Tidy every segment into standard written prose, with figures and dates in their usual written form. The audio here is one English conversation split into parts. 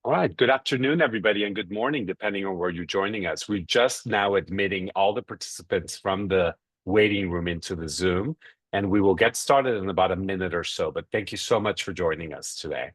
All right. Good afternoon, everybody, and good morning, depending on where you're joining us. We're just now admitting all the participants from the waiting room into the Zoom, and we will get started in about a minute or so. But thank you so much for joining us today.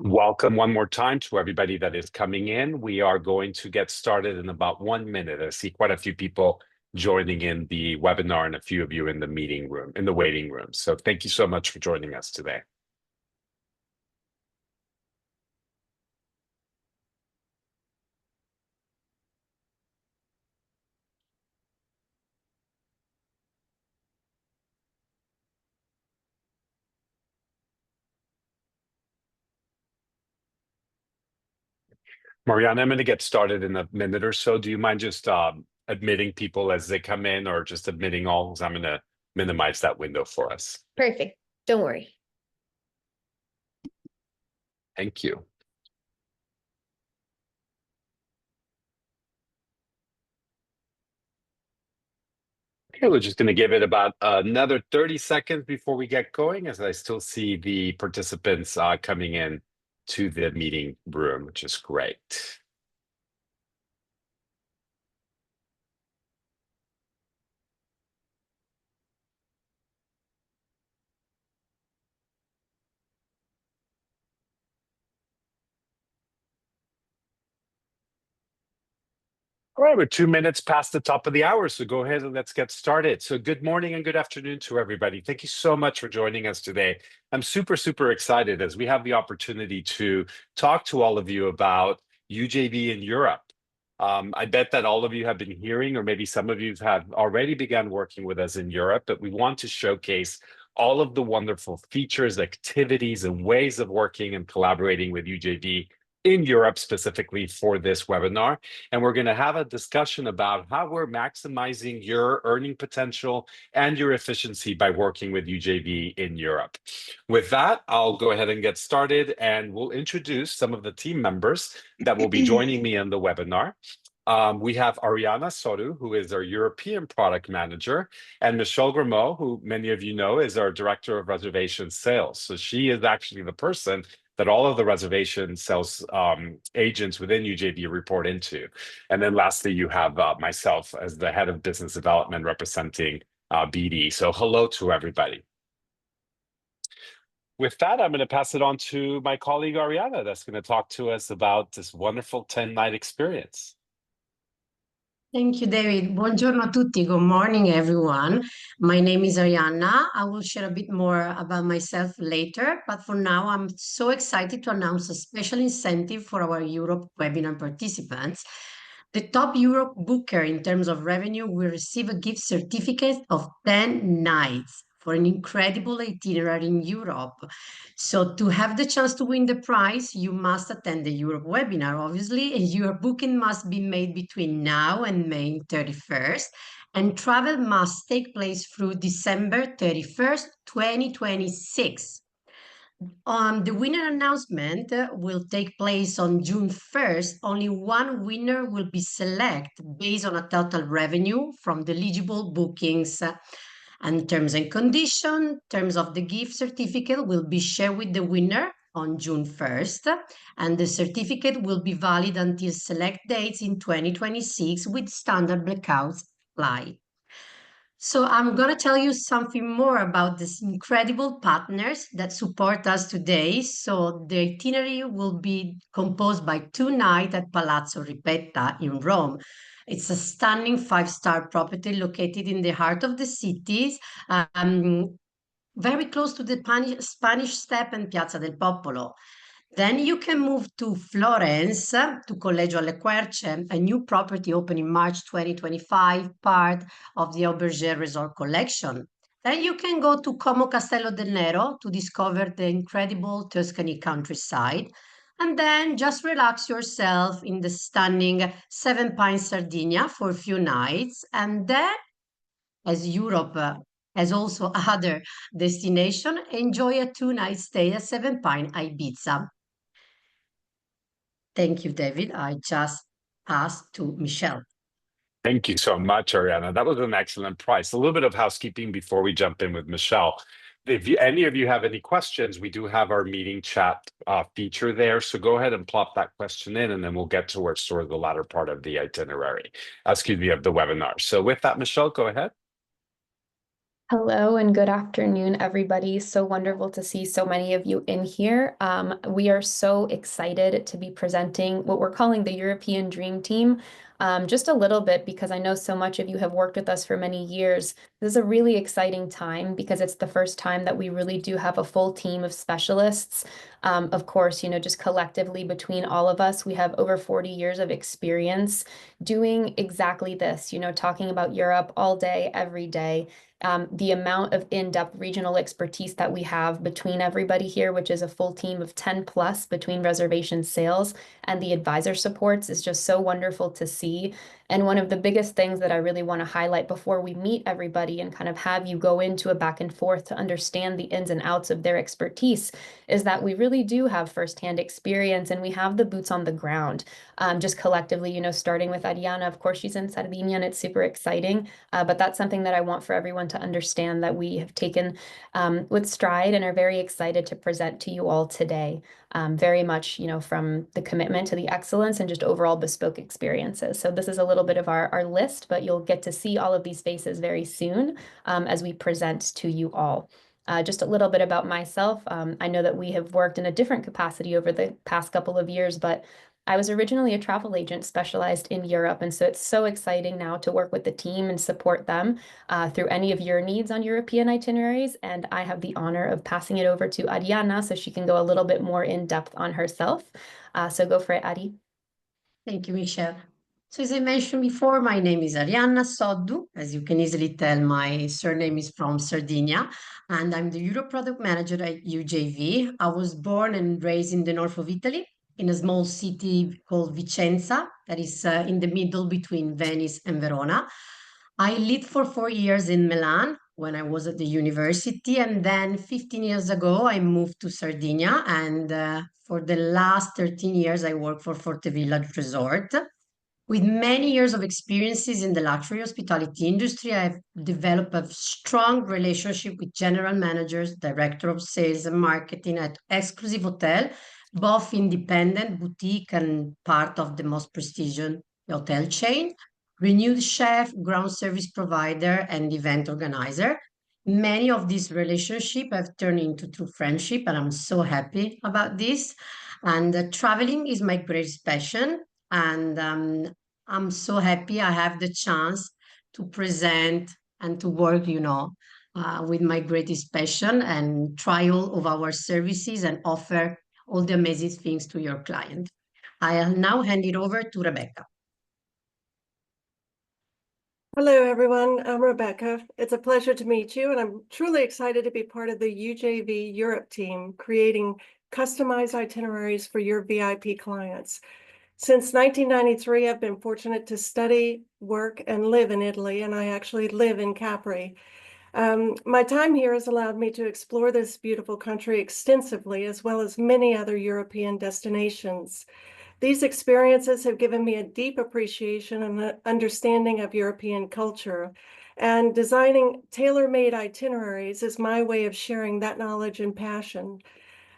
Welcome one more time to everybody that is coming in. We are going to get started in about 1 minute. I see quite a few people joining in the webinar and a few of you in the meeting room, in the waiting room. So thank you so much for joining us today. Mariana, I'm going to get started in a minute or so. Do you mind just admitting people as they come in, or just admitting all? Because I'm going to minimize that window for us. Perfect. Don't worry. Thank you. Okay, we're just going to give it about another 30 seconds before we get going, as I still see the participants coming in to the meeting room, which is great. All right, we're 2 minutes past the top of the hour, so go ahead and let's get started. So good morning and good afternoon to everybody. Thank you so much for joining us today. I'm super, super excited as we have the opportunity to talk to all of you about UJV in Europe. I bet that all of you have been hearing, or maybe some of you have already begun working with us in Europe, but we want to showcase all of the wonderful features, activities, and ways of working and collaborating with UJV in Europe specifically for this webinar. And we're going to have a discussion about how we're maximizing your earning potential and your efficiency by working with UJV in Europe. With that, I'll go ahead and get started, and we'll introduce some of the team members that will be joining me in the webinar. We have Ariana Soru, who is our European product manager, and Michelle Grimaud, who many of you know is our director of reservation sales. So she is actually the person that all of the reservation sales agents within UJV report into. And then lastly, you have myself as the head of business development representing BD. So hello to everybody. With that, I'm going to pass it on to my colleague Ariana, that's going to talk to us about this wonderful 10-night experience. Thank you, David. Buongiorno a tutti. Good morning, everyone. My name is Arianna. I will share a bit more about myself later, but for now, I'm so excited to announce a special incentive for our Europe webinar participants. The top Europe booker in terms of revenue will receive a gift certificate of 10 nights for an incredible itinerary in Europe. So to have the chance to win the prize, you must attend the Europe webinar, obviously, and your booking must be made between now and May 31st, and travel must take place through December 31st, 2026. The winner announcement will take place on June 1st. Only one winner will be selected based on a total revenue from the eligible bookings. And terms and conditions, terms of the gift certificate will be shared with the winner on June 1st, and the certificate will be valid until select dates in 2026 with standard blackouts applied. So I'm going to tell you something more about these incredible partners that support us today. So the itinerary will be composed by 2 nights at Palazzo Ripetta in Rome. It's a stunning 5-star property located in the heart of the cities, very close to the Spanish Step and Piazza del Popolo. Then you can move to Florence, to Collegio alle Querce, a new property opened in March 2025, part of the Aubergère Resort collection. Then you can go to Como Castello del Nero to discover the incredible Tuscany countryside. And then just relax yourself in the stunning Seven Pines Sardinia for a few nights. And then, as Europe has also other destination, enjoy a 2 night stay at Seven Pine Ibiza. Thank you, David. I just asked to Michelle. Thank you so much, Ariana. That was an excellent price. A little bit of housekeeping before we jump in with Michelle. If any of you have any questions, we do have our meeting chat feature there. So go ahead and plop that question in, and then we'll get towards sort of the latter part of the itinerary, excuse me, of the webinar. So with that, Michelle, go ahead. Hello and good afternoon, everybody. So wonderful to see so many of you in here. We are so excited to be presenting what we're calling the European Dream Team. Just a little bit because I know so much of you have worked with us for many years. This is a really exciting time because it's the first time that we really do have a full team of specialists. Of course, just collectively between all of us, we have over 40 years of experience doing exactly this, talking about Europe all day, every day. The amount of in-depth regional expertise that we have between everybody here, which is a full team of 10 plus between reservation sales and the advisor supports, is just so wonderful to see. And one of the biggest things that I really want to highlight before we meet everybody and kind of have you go into a back and forth to understand the ins and outs of their expertise is that we really do have firsthand experience and we have the boots on the ground. Just collectively, starting with Ariana, of course, she's in Sardinia and it's super exciting. But that's something that I want for everyone to understand that we have taken with stride and are very excited to present to you all today. Very much, from the commitment to the excellence and just overall bespoke experiences. So this is a little bit of our list, but you'll get to see all of these faces very soon as we present to you all. Just a little bit about myself. I know that we have worked in a different capacity over the past couple of years, but I was originally a travel agent specialized in Europe, and so it's so exciting now to work with the team and support them through any of your needs on European itineraries. And I have the honor of passing it over to Ariana so she can go a little bit more in depth on herself. So go for it, Ari. Thank you, Michelle. So as I mentioned before, my name is Arianna Soddu. As you can easily tell, my surname is from Sardinia, and I'm the Europe Product Manager at UJV. I was born and raised in the north of Italy, in a small city called Vicenza, that is in the middle between Venice and Verona. I lived for 4 years in Milan when I was at the university, and then 15 years ago, I moved to Sardinia, and for the last 13 years, I worked for Forte Village Resort. With many years of experiences in the luxury hospitality industry, I've developed a strong relationship with general managers, director of sales and marketing at exclusive hotel, both independent, boutique, and part of the most prestigious hotel chain, renewed chef, ground service provider, and event organizer. Many of these relationships have turned into true friendship, and I'm so happy about this. And traveling is my greatest passion. And I'm so happy I have the chance to present and to work, with my greatest passion and try all of our services and offer all the amazing things to your client. I'll now hand it over to Rebecca. Hello, everyone. I'm Rebecca. It's a pleasure to meet you, and I'm truly excited to be part of the UJV Europe team, creating customized itineraries for your VIP clients. Since 1993, I've been fortunate to study, work, and live in Italy, and I actually live in Capri. My time here has allowed me to explore this beautiful country extensively, as well as many other European destinations. These experiences have given me a deep appreciation and understanding of European culture, and designing tailor-made itineraries is my way of sharing that knowledge and passion.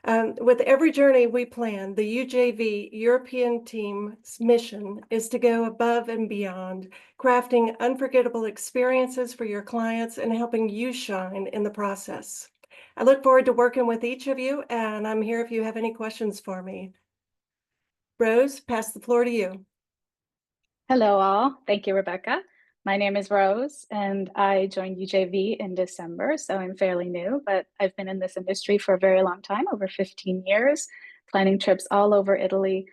With every journey we plan, the UJV European team's mission is to go above and beyond, crafting unforgettable experiences for your clients and helping you shine in the process. I look forward to working with each of you, and I'm here if you have any questions for me. Rose, pass the floor to you. Hello, all. Thank you, Rebecca. My name is Rose, and I joined UJV in December, so I'm fairly new, but I've been in this industry for a very long time, over 15 years, planning trips all over Italy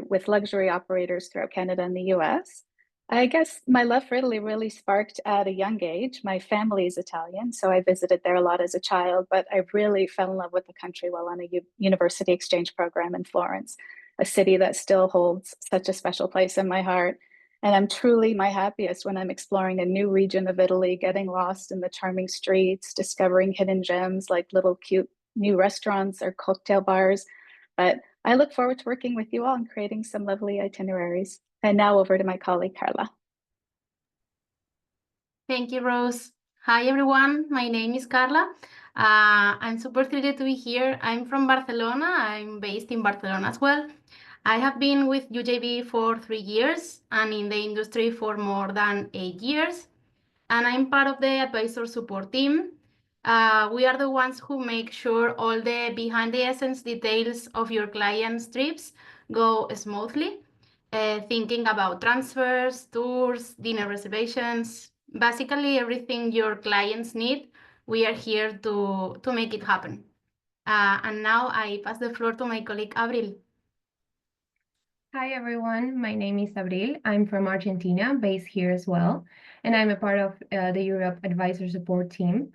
with luxury operators throughout Canada and the US. I guess my love for Italy really sparked at a young age. My family is Italian, so I visited there a lot as a child, but I really fell in love with the country while on a university exchange program in Florence. a city that still holds such a special place in my heart. And I'm truly my happiest when I'm exploring a new region of Italy, getting lost in the charming streets, discovering hidden gems like little cute new restaurants or cocktail bars. But I look forward to working with you all and creating some lovely itineraries. And now over to my colleague, Carla. Thank you, Rose. Hi, everyone. My name is Carla. I'm super thrilled to be here. I'm from Barcelona. I'm based in Barcelona as well. I have been with UJV for 3 years and in the industry for more than 8 years. And I'm part of the advisor support team. We are the ones who make sure all the behind the essence details of your client's trips go smoothly. Thinking about transfers, tours, dinner reservations, basically everything your clients need, we are here to make it happen. And now I pass the floor to my colleague Abril. Hi everyone, my name is Abril. I'm from Argentina, based here as well, and I'm a part of the Europe Advisor Support Team.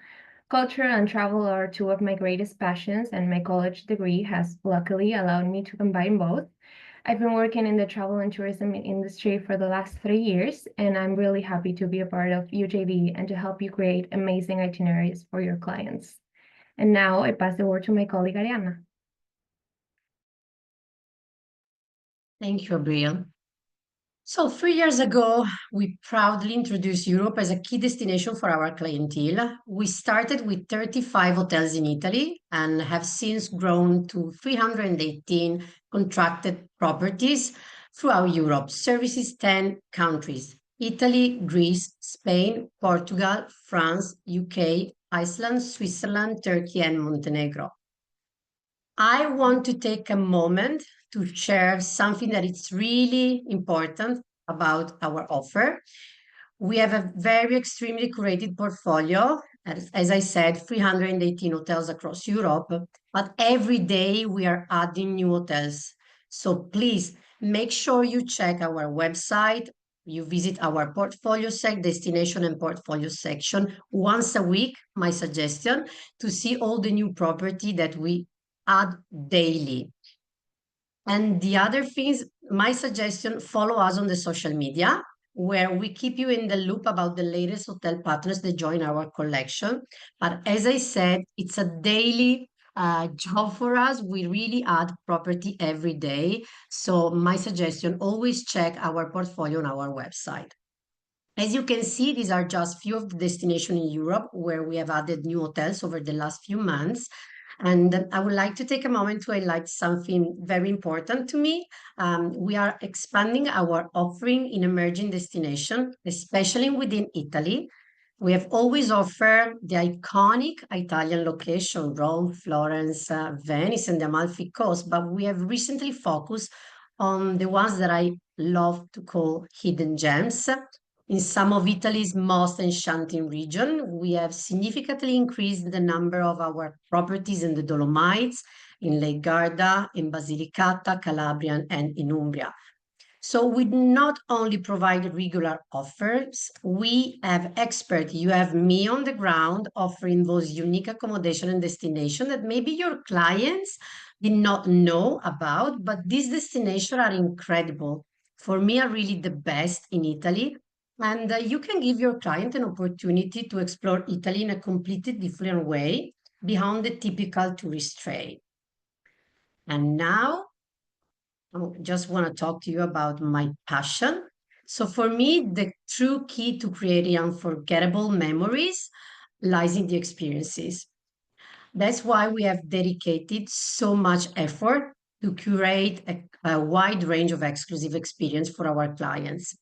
Culture and travel are two of my greatest passions, and my college degree has luckily allowed me to combine both. I've been working in the travel and tourism industry for the last 3 years, and I'm really happy to be a part of UJV and to help you create amazing itineraries for your clients. And now I pass the word to my colleague Arianna. Thank you, Abril. So 3 years ago, we proudly introduced Europe as a key destination for our clientele. We started with 35 hotels in Italy and have since grown to 318 contracted properties throughout Europe, services 10 countries: Italy, Greece, Spain, Portugal, France, UK, Iceland, Switzerland, Turkey, and Montenegro. I want to take a moment to share something that is really important about our offer. We have a very extremely curated portfolio, as I said, 318 hotels across Europe, but every day we are adding new hotels. So please make sure you check our website, you visit our portfolio destination and portfolio section once a week, my suggestion, to see all the new property that we add daily. And the other things, my suggestion, follow us on the social media, where we keep you in the loop about the latest hotel partners that join our collection. But as I said, it's a daily job for us. We really add property every day. So my suggestion, always check our portfolio on our website. As you can see, these are just few of the destinations in Europe where we have added new hotels over the last few months. And I would like to take a moment to highlight something very important to me. We are expanding our offering in emerging destinations, especially within Italy. We have always offered the iconic Italian location, Rome, Florence, Venice, and the Amalfi Coast, but we have recently focused on the ones that I love to call hidden gems. In some of Italy's most enchanting region, we have significantly increased the number of our properties in the Dolomites, in Lake Garda, in Basilicata, Calabria, and in Umbria. So we not only provide regular offers, we have experts. You have me on the ground offering those unique accommodation and destination that maybe your clients did not know about, but these destinations are incredible. For me, are really the best in Italy. And you can give your client an opportunity to explore Italy in a completely different way beyond the typical tourist trade. And now, I just want to talk to you about my passion. So for me, the true key to creating unforgettable memories lies in the experiences. That's why we have dedicated so much effort to curate a wide range of exclusive experience for our clients.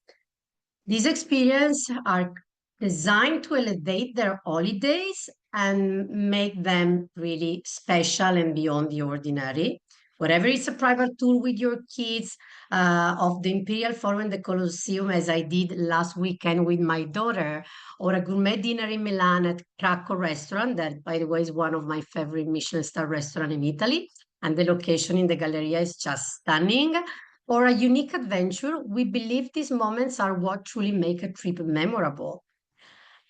These experiences are designed to elevate their holidays and make them really special and beyond the ordinary. Whatever it's a private tour with your kids of the Imperial Forum and the Colosseum, as I did last weekend with my daughter, or a gourmet dinner in Milan at Cracco restaurant, that, by the way, is one of my favorite Michelin star restaurants in Italy, and the location in the Galleria is just stunning. Or a unique adventure, we believe these moments are what truly make a trip memorable.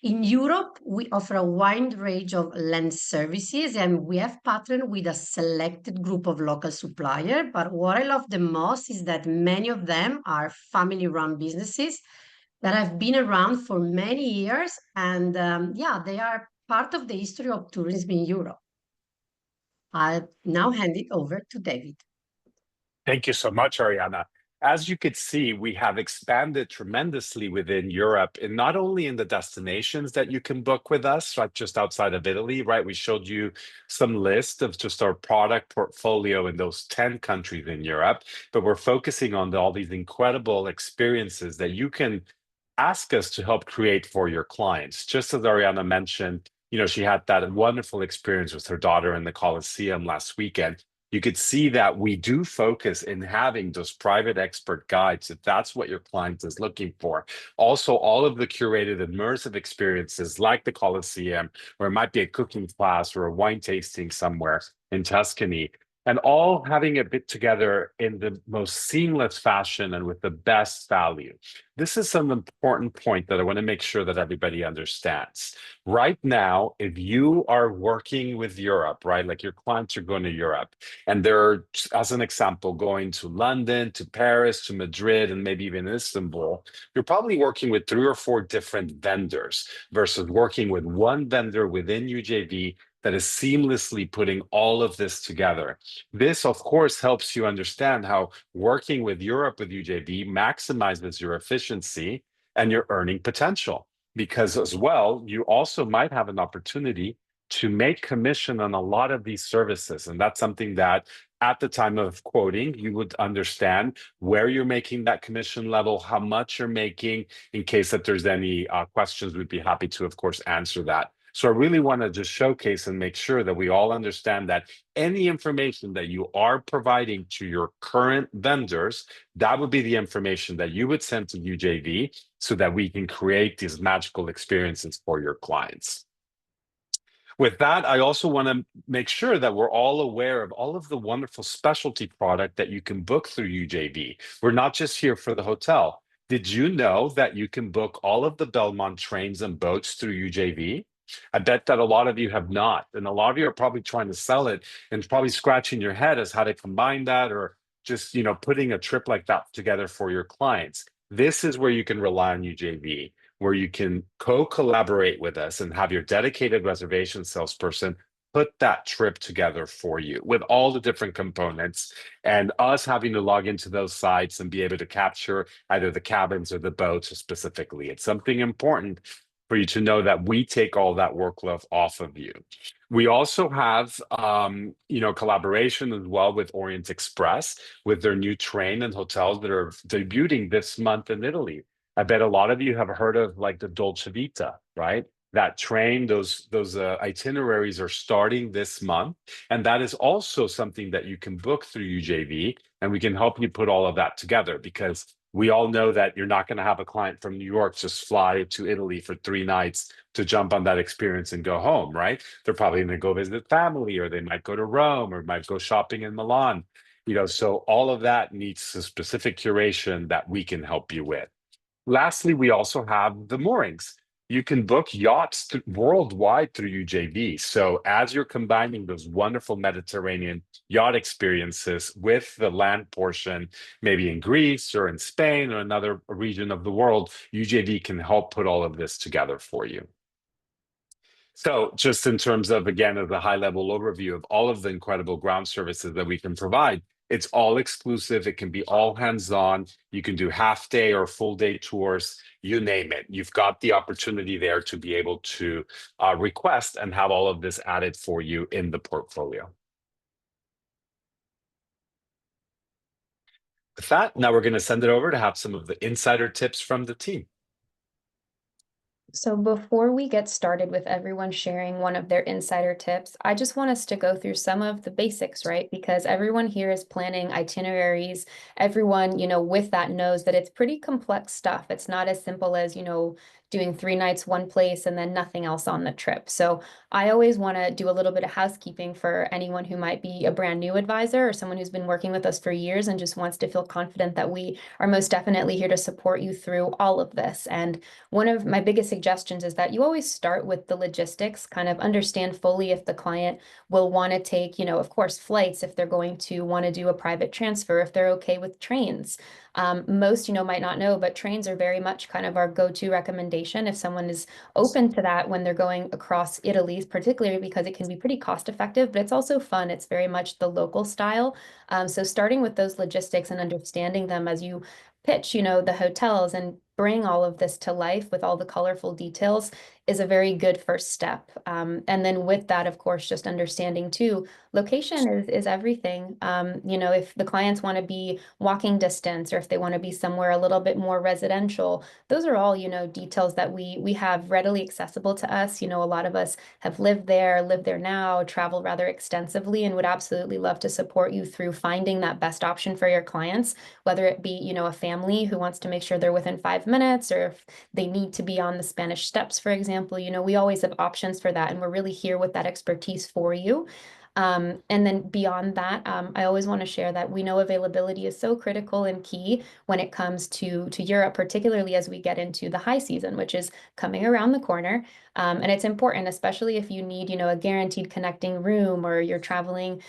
In Europe, we offer a wide range of land services and we have partnered with a selected group of local suppliers. But what I love the most is that many of them are family-run businesses that have been around for many years. And yeah, they are part of the history of tourism in Europe. I'll now hand it over to David. Thank you so much, Arianna. As you could see, we have expanded tremendously within Europe, and not only in the destinations that you can book with us, like just outside of Italy, right? We showed you some list of just our product portfolio in those 10 countries in Europe, but we're focusing on all these incredible experiences that you can ask us to help create for your clients. Just as Arianna mentioned, she had that wonderful experience with her daughter in the Colosseum last weekend. You could see that we do focus in having those private expert guides, if that's what your client is looking for. Also, all of the curated immersive experiences like the Colosseum, or it might be a cooking class or a wine tasting somewhere in Tuscany, and all having it bit together in the most seamless fashion and with the best value. This is an important point that I want to make sure that everybody understands. Right now, if you are working with Europe, right, like your clients are going to Europe, and they're, as an example, going to London, to Paris, to Madrid, and maybe even Istanbul, you're probably working with 3 or 4 different vendors versus working with one vendor within UJV that is seamlessly putting all of this together. This, of course, helps you understand how working with Europe with UJV maximizes your efficiency and your earning potential. Because as well, you also might have an opportunity to make commission on a lot of these services. And that's something that at the time of quoting, you would understand where you're making that commission level, how much you're making. In case that there's any questions, we'd be happy to, of course, answer that. So I really want to just showcase and make sure that we all understand that any information that you are providing to your current vendors, that would be the information that you would send to UJV so that we can create these magical experiences for your clients. With that, I also want to make sure that we're all aware of all of the wonderful specialty product that you can book through UJV. We're not just here for the hotel. Did you know that you can book all of the Belmont trains and boats through UJV? I bet that a lot of you have not. And a lot of you are probably trying to sell it and probably scratching your head as how to combine that or just, putting a trip like that together for your clients. This is where you can rely on UJV, where you can co-collaborate with us and have your dedicated reservation salesperson put that trip together for you with all the different components and us having to log into those sites and be able to capture either the cabins or the boats specifically. It's something important for you to know that we take all that workload off of you. We also have, collaboration as well with Orient Express with their new train and hotels that are debuting this month in Italy. I bet a lot of you have heard of like the Dolce Vita, right? That train, those itineraries are starting this month. And that is also something that you can book through UJV, and we can help you put all of that together because we all know that you're not going to have a client from New York just fly to Italy for 3 nights to jump on that experience and go home, right? They're probably going to go visit family, or they might go to Rome, or might go shopping in Milan. So all of that needs a specific curation that we can help you with. Lastly, we also have the moorings. You can book yachts worldwide through UJV. So as you're combining those wonderful Mediterranean yacht experiences with the land portion, maybe in Greece or in Spain or another region of the world, UJV can help put all of this together for you. So just in terms of, again, of the high-level overview of all of the incredible ground services that we can provide, it's all exclusive. It can be all hands-on. You can do half-day or full-day tours, you name it. You've got the opportunity there to be able to request and have all of this added for you in the portfolio. With that, now we're going to send it over to have some of the insider tips from the team. So before we get started with everyone sharing one of their insider tips, I just want us to go through some of the basics, right? Because everyone here is planning itineraries. Everyone, with that knows that it's pretty complex stuff. It's not as simple as, doing 3 nights one place and then nothing else on the trip. So I always want to do a little bit of housekeeping for anyone who might be a brand new advisor or someone who's been working with us for years and just wants to feel confident that we are most definitely here to support you through all of this. And one of my biggest suggestions is that you always start with the logistics, kind of understand fully if the client will want to take, of course, flights, if they're going to want to do a private transfer, if they're okay with trains. Most, might not know, but trains are very much kind of our go-to recommendation if someone is open to that when they're going across Italy, particularly because it can be pretty cost effective, but it's also fun. It's very much the local style. So starting with those logistics and understanding them as you pitch, the hotels and bring all of this to life with all the colorful details is a very good first step. And then with that, of course, just understanding too, location is everything. If the clients want to be walking distance or if they want to be somewhere a little bit more residential, those are all, details that we have readily accessible to us. A lot of us have lived there now, travel rather extensively, and would absolutely love to support you through finding that best option for your clients, whether it be, a family who wants to make sure they're within 5 minutes, or if they need to be on the Spanish Steps, for example. We always have options for that, and we're really here with that expertise for you. And then beyond that, I always want to share that we know availability is so critical and key when it comes to Europe, particularly as we get into the high season, which is coming around the corner. And it's important, especially if you need, a guaranteed connecting room, or you're traveling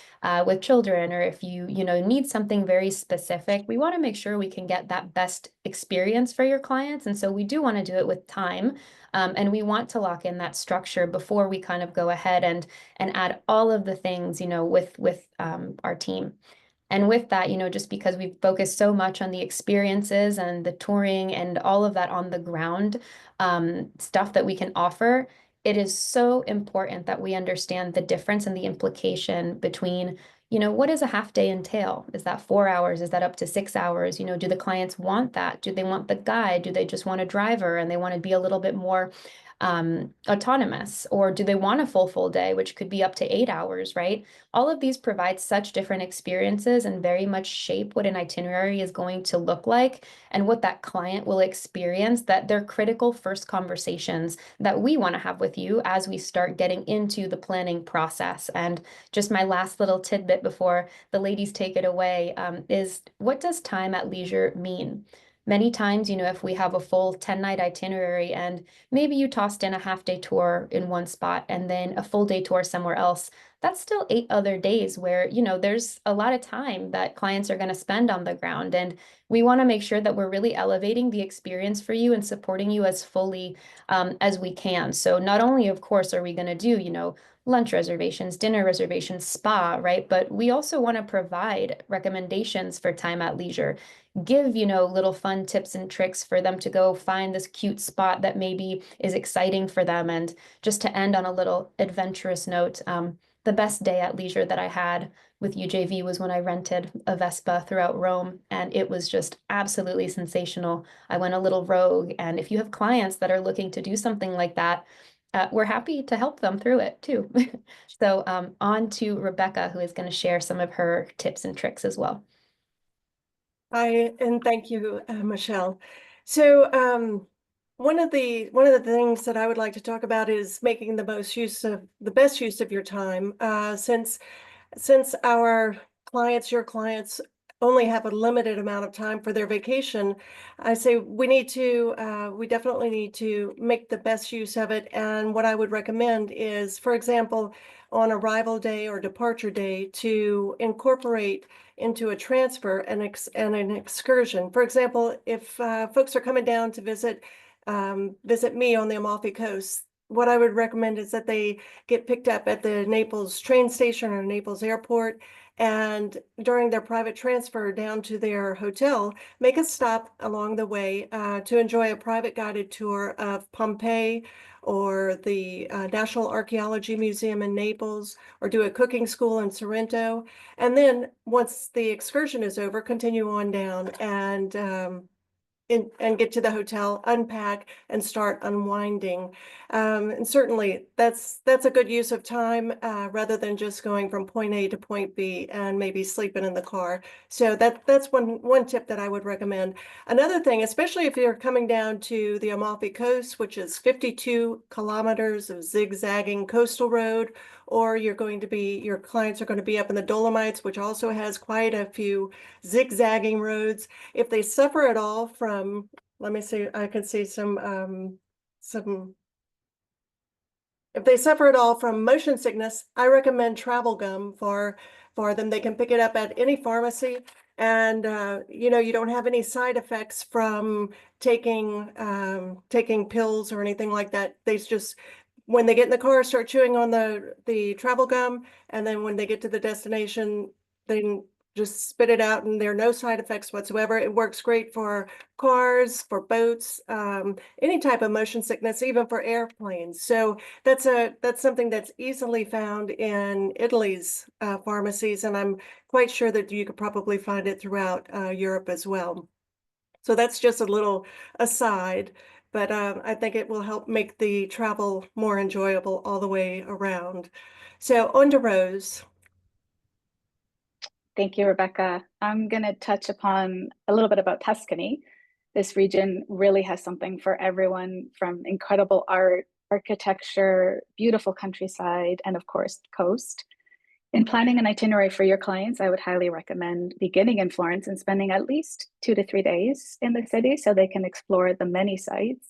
with children, or if you, need something very specific. We want to make sure we can get that best experience for your clients. And so we do want to do it with time. And we want to lock in that structure before we kind of go ahead and add all of the things, with our team. And with that, just because we've focused so much on the experiences and the touring and all of that on the ground stuff that we can offer, it is so important that we understand the difference and the implication between, what does a half day entail? Is that 4 hours? Is that up to 6 hours? Do the clients want that? Do they want the guide? Do they just want a driver and they want to be a little bit more autonomous? Or do they want a full day, which could be up to 8 hours, right? All of these provide such different experiences and very much shape what an itinerary is going to look like and what that client will experience, that they're critical first conversations that we want to have with you as we start getting into the planning process. And just my last little tidbit before the ladies take it away is, what does time at leisure mean? Many times, if we have a full 10-night itinerary and maybe you tossed in a half-day tour in one spot and then a full-day tour somewhere else, that's still 8 other days where, there's a lot of time that clients are going to spend on the ground. And we want to make sure that we're really elevating the experience for you and supporting you as fully as we can. So not only, of course, are we going to do, lunch reservations, dinner reservations, spa, right? But we also want to provide recommendations for time at leisure, give, little fun tips and tricks for them to go find this cute spot that maybe is exciting for them. And just to end on a little adventurous note, the best day at leisure that I had with UJV was when I rented a Vespa throughout Rome, and it was just absolutely sensational. I went a little rogue, and if you have clients that are looking to do something like that, we're happy to help them through it too. So on to Rebecca, who is going to share some of her tips and tricks as well. And thank you, Michelle. So one of the things that I would like to talk about is making the best use of your time. Since our clients, your clients, only have a limited amount of time for their vacation, I say we definitely need to make the best use of it. And what I would recommend is, for example, on arrival day or departure day, to incorporate into a transfer and an excursion. For example, if folks are coming down to visit me on the Amalfi Coast, what I would recommend is that they get picked up at the Naples train station or Naples airport, and during their private transfer down to their hotel, make a stop along the way to enjoy a private guided tour of Pompeii or the National Archaeology Museum in Naples, or do a cooking school in Sorrento. And then once the excursion is over, continue on down and get to the hotel, unpack, and start unwinding. And certainly that's a good use of time rather than just going from point A to point B and maybe sleeping in the car. So that's one tip that I would recommend. Another thing, especially if you're coming down to the Amalfi Coast, which is 52 kilometers of zigzagging coastal road, or your clients are going to be up in the Dolomites, which also has quite a few zigzagging roads. If they suffer at all from, let me see, I can see some if they suffer at all from motion sickness, I recommend travel gum for them. They can pick it up at any pharmacy, and you know, you don't have any side effects from taking pills or anything like that. They just, when they get in the car, start chewing on the travel gum, and then when they get to the destination, they just spit it out, and there are no side effects whatsoever. It works great for cars, for boats, any type of motion sickness, even for airplanes. So that's something that's easily found in Italy's pharmacies, and I'm quite sure that you could probably find it throughout Europe as well. So that's just a little aside, but I think it will help make the travel more enjoyable all the way around. So on to Rose. Thank you, Rebecca. I'm going to touch upon a little bit about Tuscany. This region really has something for everyone, from incredible art, architecture, beautiful countryside, and of course, coast. In planning an itinerary for your clients, I would highly recommend beginning in Florence and spending at least 2 to 3 days in the city so they can explore the many sites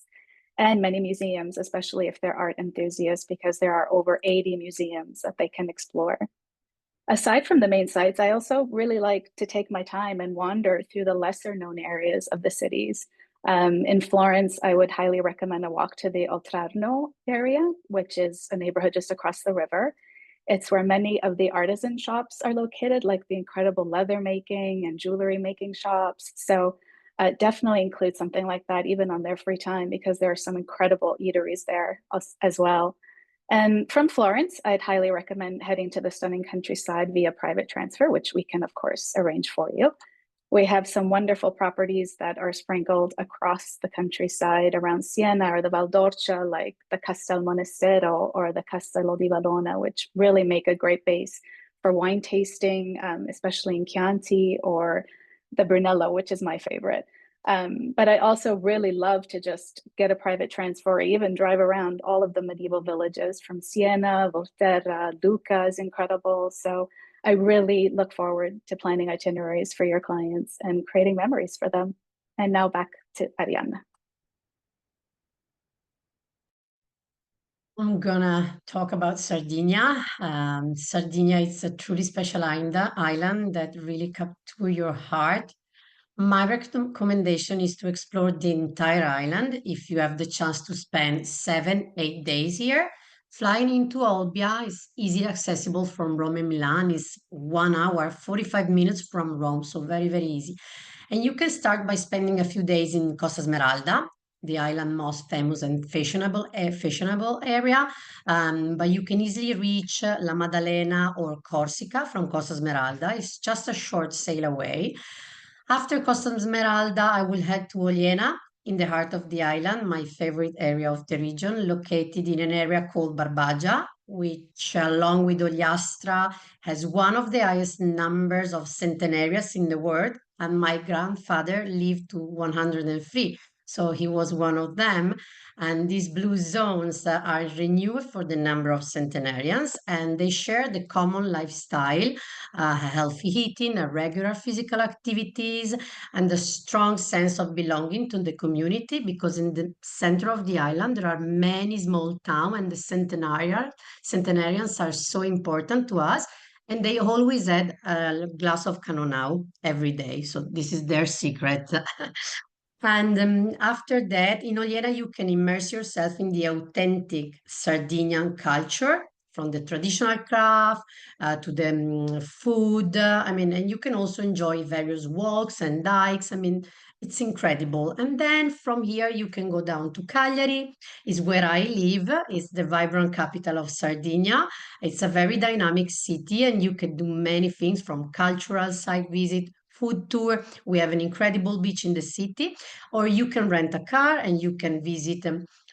and many museums, especially if they're art enthusiasts, because there are over 80 museums that they can explore. Aside from the main sites, I also really like to take my time and wander through the lesser known areas of the cities. In Florence, I would highly recommend a walk to the Oltrarno area, which is a neighborhood just across the river. It's where many of the artisan shops are located, like the incredible leather making and jewelry making shops. So definitely include something like that, even on their free time, because there are some incredible eateries there as well. And from Florence, I'd highly recommend heading to the stunning countryside via private transfer, which we can, of course, arrange for you. We have some wonderful properties that are sprinkled across the countryside around Siena or the Val d'Orcia, like the Castel Monastero or the Castello di Valona, which really make a great base for wine tasting, especially in Chianti, or the Brunello, which is my favorite. But I also really love to just get a private transfer or even drive around all of the medieval villages from Siena, Volterra, Lucca is incredible. So I really look forward to planning itineraries for your clients and creating memories for them. And now back to Arianna. I'm gonna talk about Sardinia. Sardinia is a truly special island that really captures your heart. My recommendation is to explore the entire island if you have the chance to spend 7, 8 days here. Flying into Olbia is easily accessible from Rome and Milan. It's 1 hour, 45 minutes from Rome, so very, very easy. And you can start by spending a few days in Costa Smeralda, the island most famous and fashionable area. But you can easily reach La Maddalena or Corsica from Costa Smeralda. It's just a short sail away. After Costa Smeralda, I will head to Oliena in the heart of the island, my favorite area of the region, located in an area called Barbagia, which, along with Ogliastra, has one of the highest numbers of centenarians in the world. And my grandfather lived to 103, so he was one of them. And these blue zones are renewed for the number of centenarians, and they share the common lifestyle, healthy eating, regular physical activities, and a strong sense of belonging to the community, because in the center of the island there are many small towns, and the centenarians are so important to us. And they always had a glass of Cannonau every day. So this is their secret. And after that, in Oliera, you can immerse yourself in the authentic Sardinian culture, from the traditional craft to the food. I mean, and you can also enjoy various walks and hikes. I mean, it's incredible. And then from here, you can go down to Cagliari, is where I live. It's the vibrant capital of Sardinia. It's a very dynamic city, and you can do many things, from cultural site visit, food tour. We have an incredible beach in the city, or you can rent a car and you can visit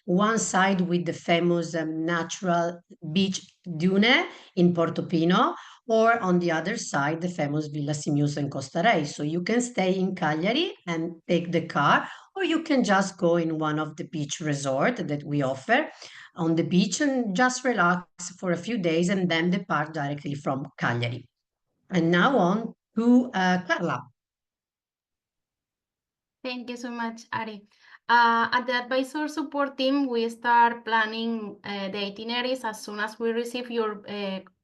one side with the famous natural beach dune in Portofino, or on the other side, the famous Villa Simiusa in Costa Rei. So you can stay in Cagliari and take the car, or you can just go in one of the beach resorts that we offer on the beach and just relax for a few days and then depart directly from Cagliari. And now on to Carla. Thank you so much, Ari. At the advisor support team, we start planning the itineraries as soon as we receive your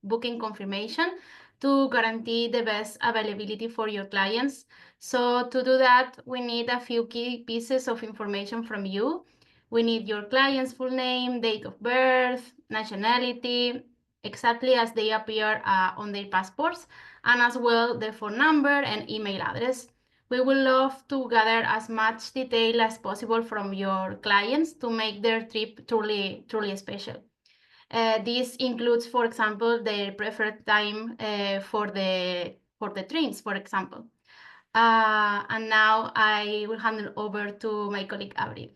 booking confirmation to guarantee the best availability for your clients. So to do that, we need a few key pieces of information from you. We need your client's full name, date of birth, nationality, exactly as they appear on their passports, and as well the phone number and email address. We would love to gather as much detail as possible from your clients to make their trip truly special. This includes, for example, their preferred time for the trains, for example. And now I will hand it over to my colleague Avril.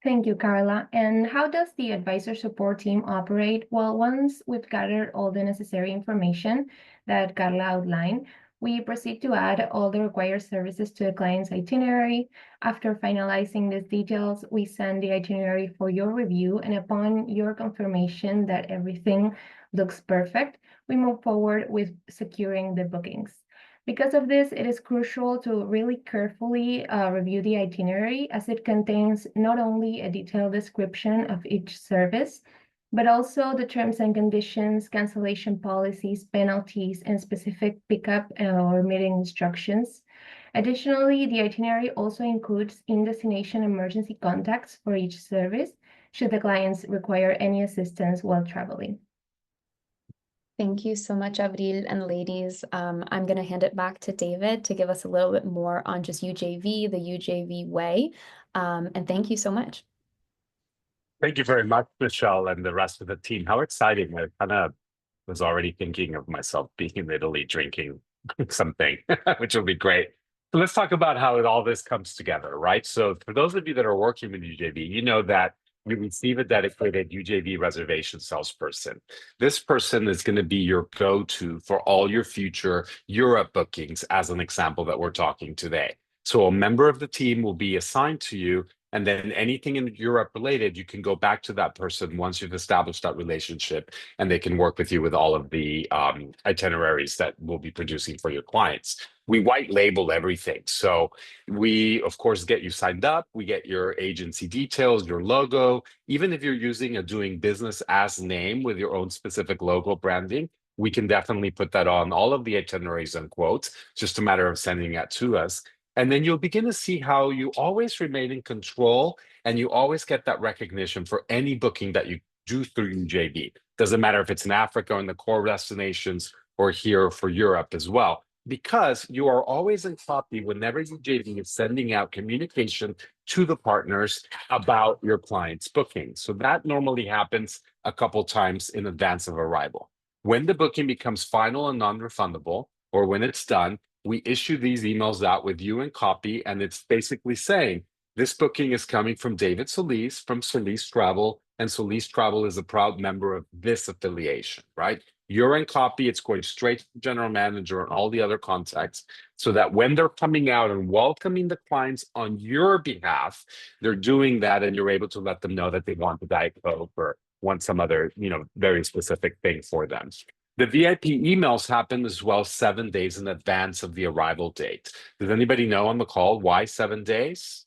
Thank you, Carla. And how does the advisor support team operate? Well, once we've gathered all the necessary information that Carla outlined, we proceed to add all the required services to the client's itinerary. After finalizing these details, we send the itinerary for your review, and upon your confirmation that everything looks perfect, we move forward with securing the bookings. Because of this, it is crucial to really carefully review the itinerary, as it contains not only a detailed description of each service, but also the terms and conditions, cancellation policies, penalties, and specific pickup or meeting instructions. Additionally, the itinerary also includes in-destination emergency contacts for each service, should the clients require any assistance while traveling. Thank you so much, Avril and ladies. I'm going to hand it back to David to give us a little bit more on just UJV, the UJV way. And thank you so much. Thank you very much, Michelle, and the rest of the team. How exciting. I kind of was already thinking of myself being in Italy drinking something, which will be great. So let's talk about how all this comes together, right? So for those of you that are working with UJV, you know that we receive a dedicated UJV reservation salesperson. This person is going to be your go-to for all your future Europe bookings, as an example that we're talking today. So a member of the team will be assigned to you, and then anything in Europe related, you can go back to that person once you've established that relationship, and they can work with you with all of the itineraries that we'll be producing for your clients. We white label everything. So we, of course, get you signed up. We get your agency details, your logo. Even if you're using a doing business as name with your own specific logo branding, we can definitely put that on all of the itineraries and quotes, just a matter of sending that to us. And then you'll begin to see how you always remain in control, and you always get that recognition for any booking that you do through UJV. Doesn't matter if it's in Africa or in the core destinations or here for Europe as well, because you are always in copy whenever UJV is sending out communication to the partners about your client's booking. So that normally happens a couple times in advance of arrival. When the booking becomes final and non-refundable, or when it's done, we issue these emails out with you in copy, and it's basically saying, this booking is coming from David Solis from Solis Travel, and Solis Travel is a proud member of this affiliation, right? You're in copy, it's going straight to the general manager and all the other contacts, so that when they're coming out and welcoming the clients on your behalf, they're doing that, and you're able to let them know that they want the Diet Coke or want some other, very specific thing for them. The VIP emails happen as well 7 days in advance of the arrival date. Does anybody know on the call why 7 days?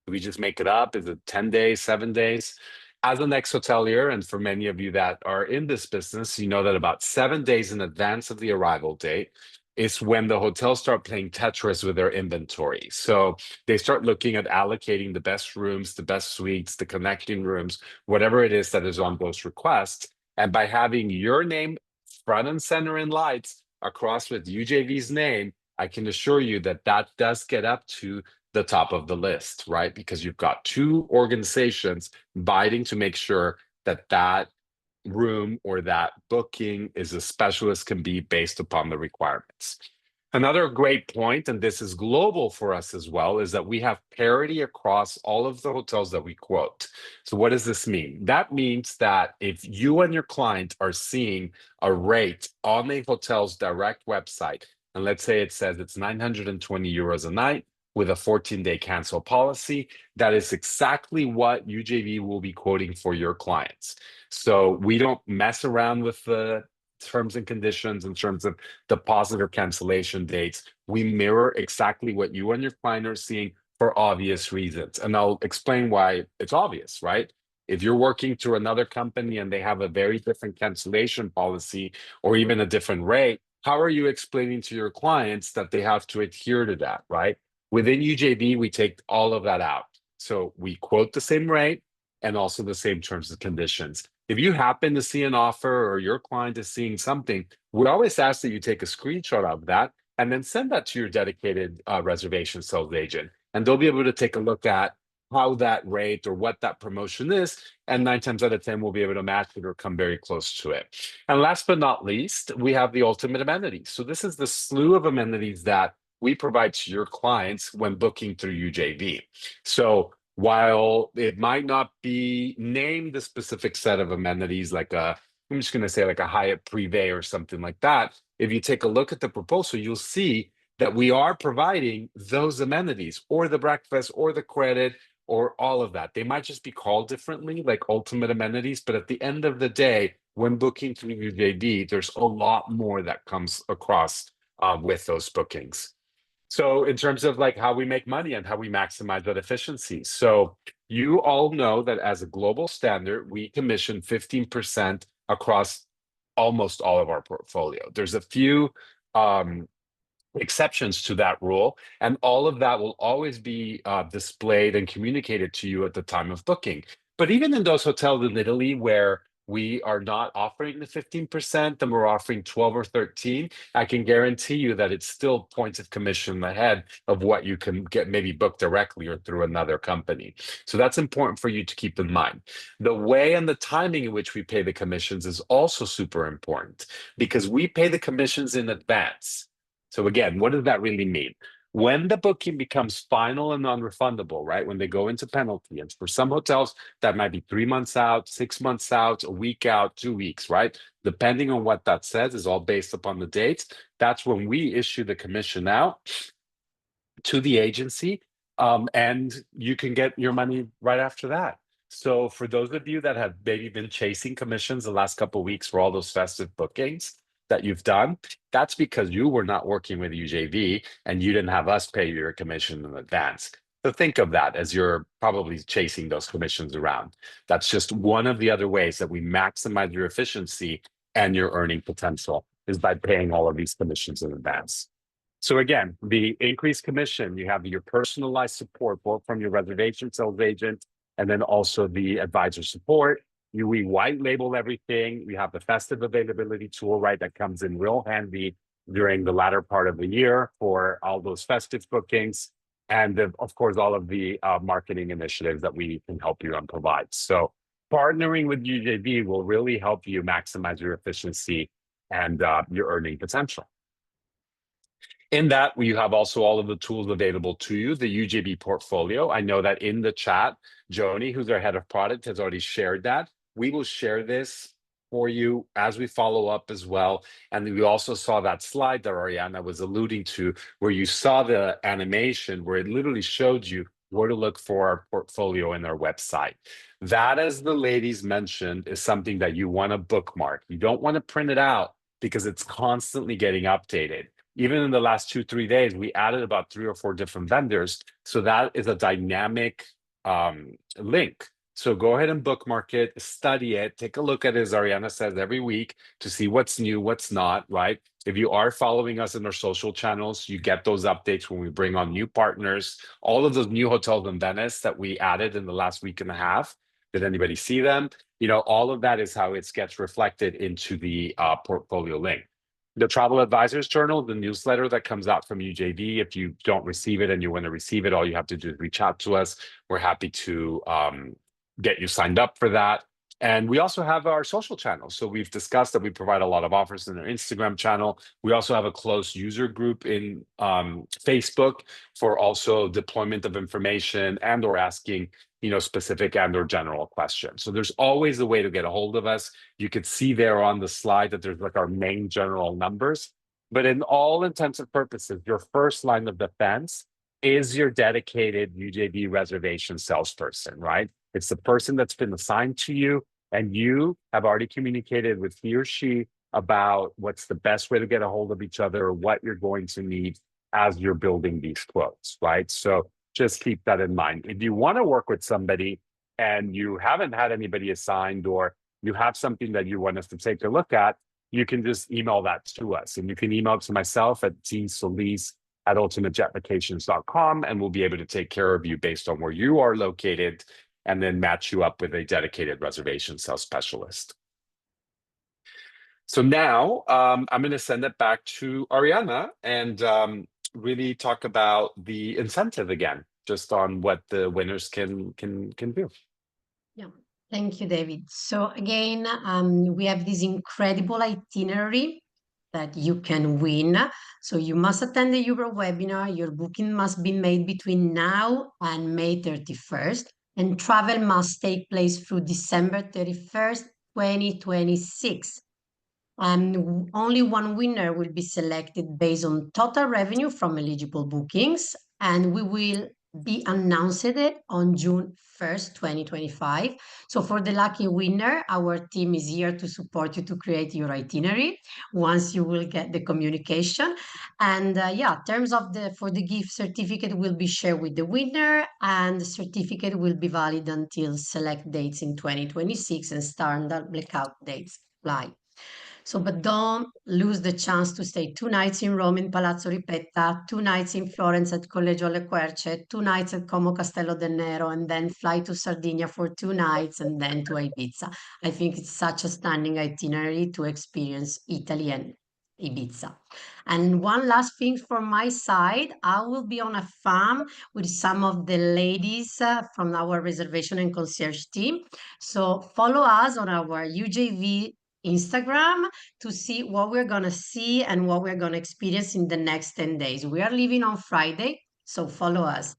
Do we just make it up? Is it 10 days, 7 days? As an ex-hotelier, and for many of you that are in this business, you know that about 7 days in advance of the arrival date is when the hotels start playing Tetris with their inventory. So they start looking at allocating the best rooms, the best suites, the connecting rooms, whatever it is that is on those requests. And by having your name front and center in lights across with UJV's name, I can assure you that that does get up to the top of the list, right? Because you've got two organizations biting to make sure that that room or that booking is as special as can be based upon the requirements. Another great point, and this is global for us as well, is that we have parity across all of the hotels that we quote. So what does this mean? That means that if you and your client are seeing a rate on a hotel's direct website, and let's say it says it's 920 euros a night with a 14-day cancel policy, that is exactly what UJV will be quoting for your clients. So we don't mess around with the terms and conditions in terms of deposit or cancellation dates. We mirror exactly what you and your client are seeing for obvious reasons. And I'll explain why it's obvious, right? If you're working through another company and they have a very different cancellation policy or even a different rate, how are you explaining to your clients that they have to adhere to that, right? Within UJV, we take all of that out. So we quote the same rate and also the same terms and conditions. If you happen to see an offer or your client is seeing something, we always ask that you take a screenshot of that and then send that to your dedicated reservation sales agent. And they'll be able to take a look at how that rate or what that promotion is. And 9 times out of 10, we'll be able to match it or come very close to it. And last but not least, we have the ultimate amenities. So this is the slew of amenities that we provide to your clients when booking through UJV. So while it might not be named a specific set of amenities like I'm just going to say like a Hyatt Privé or something like that, if you take a look at the proposal, you'll see that we are providing those amenities or the breakfast or the credit or all of that. They might just be called differently, like ultimate amenities, but at the end of the day, when booking through UJV, there's a lot more that comes across with those bookings. So in terms of like how we make money and how we maximize that efficiency. So you all know that as a global standard, we commission 15% across almost all of our portfolio. There's a few exceptions to that rule, and all of that will always be displayed and communicated to you at the time of booking. But even in those hotels in Italy where we are not offering the 15% and we're offering 12 or 13, I can guarantee you that it's still points of commission ahead of what you can get maybe booked directly or through another company. So that's important for you to keep in mind. The way and the timing in which we pay the commissions is also super important because we pay the commissions in advance. So again, what does that really mean? When the booking becomes final and non-refundable, right? When they go into penalty, and for some hotels, that might be 3 months out, 6 months out, a week out, 2 weeks, right? Depending on what that says is all based upon the dates. That's when we issue the commission out to the agency, and you can get your money right after that. So for those of you that have maybe been chasing commissions the last couple of weeks for all those festive bookings that you've done, that's because you were not working with UJV and you didn't have us pay your commission in advance. So think of that as you're probably chasing those commissions around. That's just one of the other ways that we maximize your efficiency and your earning potential is by paying all of these commissions in advance. So again, the increased commission, you have your personalized support, both from your reservation sales agent and then also the advisor support. We white label everything. We have the festive availability tool, right, that comes in real handy during the latter part of the year for all those festive bookings. And of course, all of the marketing initiatives that we can help you and provide. So partnering with UJV will really help you maximize your efficiency and your earning potential. In that, we have also all of the tools available to you, the UJV portfolio. I know that in the chat, Joni, who's our head of product, has already shared that. We will share this for you as we follow up as well. And we also saw that slide that Ariana was alluding to, where you saw the animation where it literally showed you where to look for our portfolio in our website. That, as the ladies mentioned, is something that you want to bookmark. You don't want to print it out because it's constantly getting updated. Even in the last 2-3 days, we added about 3 or 4 different vendors. So that is a dynamic link. So go ahead and bookmark it, study it, take a look at it, as Ariana says, every week to see what's new, what's not, right? If you are following us in our social channels, you get those updates when we bring on new partners. All of those new hotels in Venice that we added in the last week and a half. Did anybody see them? You know, all of that is how it gets reflected into the portfolio link. The Travel Advisors Journal, the newsletter that comes out from UJV. If you don't receive it and you want to receive it, all you have to do is reach out to us. We're happy to get you signed up for that. And we also have our social channels. So we've discussed that we provide a lot of offers in our Instagram channel. We also have a closed user group in Facebook for also deployment of information and or asking, you know, specific and or general questions. So there's always a way to get a hold of us. You could see there on the slide that there's like our main general numbers. But in all intents and purposes, your first line of defense is your dedicated UJV reservation salesperson, right? It's the person that's been assigned to you, and you have already communicated with he or she about what's the best way to get a hold of each other or what you're going to need as you're building these quotes, right? So just keep that in mind. If you want to work with somebody and you haven't had anybody assigned, or you have something that you want us to take a look at, you can just email that to us. And you can email to myself at tsolis@ultimatejetvacations.com, and we'll be able to take care of you based on where you are located and then match you up with a dedicated reservation sales specialist. So now I'm going to send it back to Ariana and really talk about the incentive again, just on what the winners can do. Yeah, thank you, David. So again, we have this incredible itinerary that you can win. So you must attend the Europe webinar. Your booking must be made between now and May 31st, and travel must take place through December 31st, 2026. And only one winner will be selected based on total revenue from eligible bookings, and we will be announced it on June 1st, 2025. So for the lucky winner, our team is here to support you to create your itinerary once you will get the communication. And yeah, terms of for the gift certificate will be shared with the winner, and the certificate will be valid until select dates in 2026 and standard blackout dates apply. So, but don't lose the chance to stay 2 nights in Rome in Palazzo Ripetta, 2 nights in Florence at Collegio alle Querce, 2 nights at Como Castello del Nero, and then fly to Sardinia for 2 nights and then to Ibiza. I think it's such a stunning itinerary to experience Italy and Ibiza. And one last thing from my side, I will be on a farm with some of the ladies from our reservation and concierge team. So follow us on our UJV Instagram to see what we're going to see and what we're going to experience in the next 10 days. We are leaving on Friday, so follow us.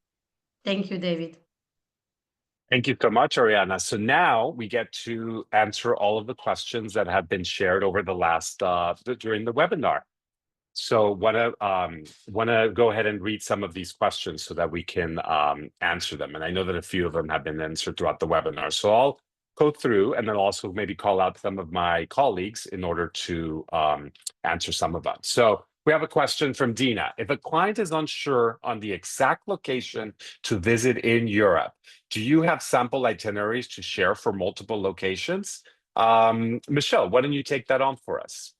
Thank you, David. Thank you so much, Ariana. So now we get to answer all of the questions that have been shared over the last during the webinar. So want to go ahead and read some of these questions so that we can answer them. And I know that a few of them have been answered throughout the webinar. So I'll go through and then also maybe call out some of my colleagues in order to answer some of them. So we have a question from Dina. If a client is unsure on the exact location to visit in Europe, do you have sample itineraries to share for multiple locations? Michelle, why don't you take that on for us?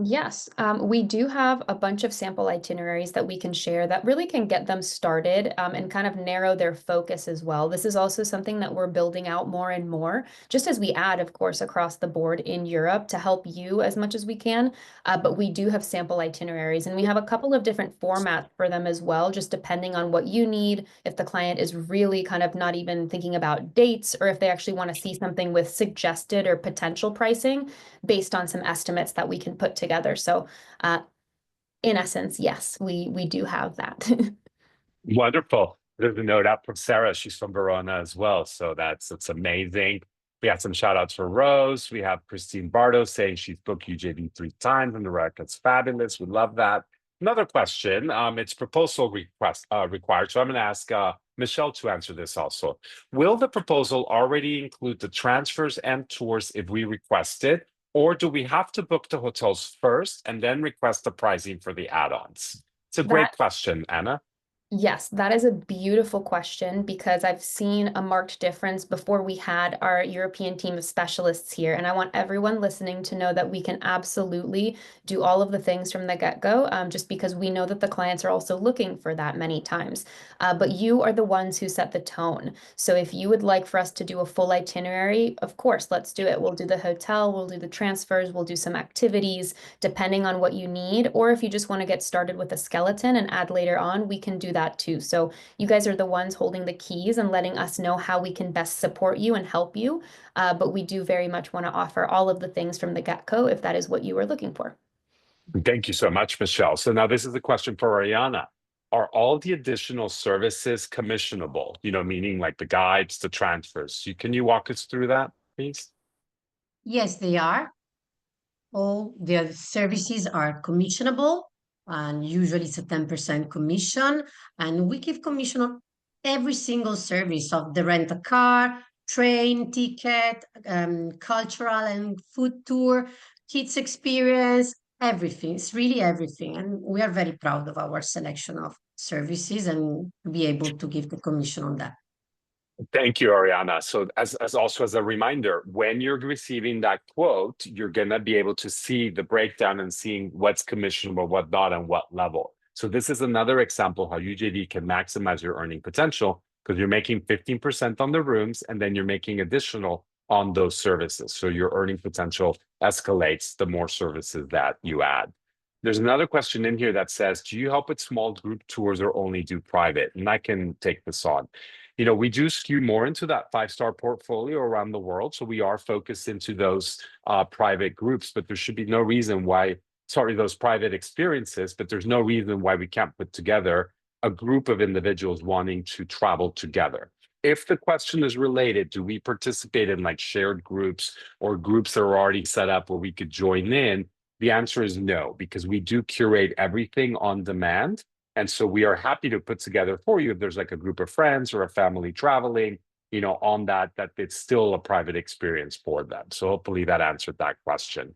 Yes, we do have a bunch of sample itineraries that we can share that really can get them started and kind of narrow their focus as well. This is also something that we're building out more and more, just as we add, of course, across the board in Europe to help you as much as we can. But we do have sample itineraries, and we have a couple of different formats for them as well, just depending on what you need, if the client is really kind of not even thinking about dates, or if they actually want to see something with suggested or potential pricing based on some estimates that we can put together. So in essence, yes, we do have that. Wonderful. There's a note out from Sarah. She's from Verona as well. So that's amazing. We have some shout outs for Rose. We have Christine Bardo saying she's booked UJV 3 times and the record's fabulous. We love that. Another question, it's proposal required. So I'm going to ask Michelle to answer this also. Will the proposal already include the transfers and tours if we request it? Or do we have to book the hotels first and then request the pricing for the add-ons? It's a great question, Anna. Yes, that is a beautiful question because I've seen a marked difference before we had our European team of specialists here. And I want everyone listening to know that we can absolutely do all of the things from the get-go, just because we know that the clients are also looking for that many times. But you are the ones who set the tone. So if you would like for us to do a full itinerary, of course, let's do it. We'll do the hotel, we'll do the transfers, we'll do some activities, depending on what you need. Or if you just want to get started with a skeleton and add later on, we can do that too. So you guys are the ones holding the keys and letting us know how we can best support you and help you. But we do very much want to offer all of the things from the get-go if that is what you are looking for. Thank you so much, Michelle. So now this is a question for Ariana. Are all the additional services commissionable? Meaning like the guides, the transfers. Can you walk us through that, please? Yes, they are. All the services are commissionable, and usually it's a 10% commission. And we give commission on every single service of the rent a car, train ticket, cultural and food tour, kids experience, everything. It's really everything. And we are very proud of our selection of services and be able to give the commission on that. Thank you, Ariana. So as also as a reminder, when you're receiving that quote, you're going to be able to see the breakdown and seeing what's commissionable, what not, and what level. So this is another example how UJV can maximize your earning potential because you're making 15% on the rooms and then you're making additional on those services. So your earning potential escalates the more services that you add. There's another question in here that says, do you help with small group tours or only do private? And I can take this on. You know, we do skew more into that 5-star portfolio around the world. So we are focused into those private groups, but there should be no reason why, those private experiences, but there's no reason why we can't put together a group of individuals wanting to travel together. If the question is related, do we participate in like shared groups or groups that are already set up where we could join in? The answer is no, because we do curate everything on demand. And so we are happy to put together for you if there's like a group of friends or a family traveling, you know, on that it's still a private experience for them. So hopefully that answered that question.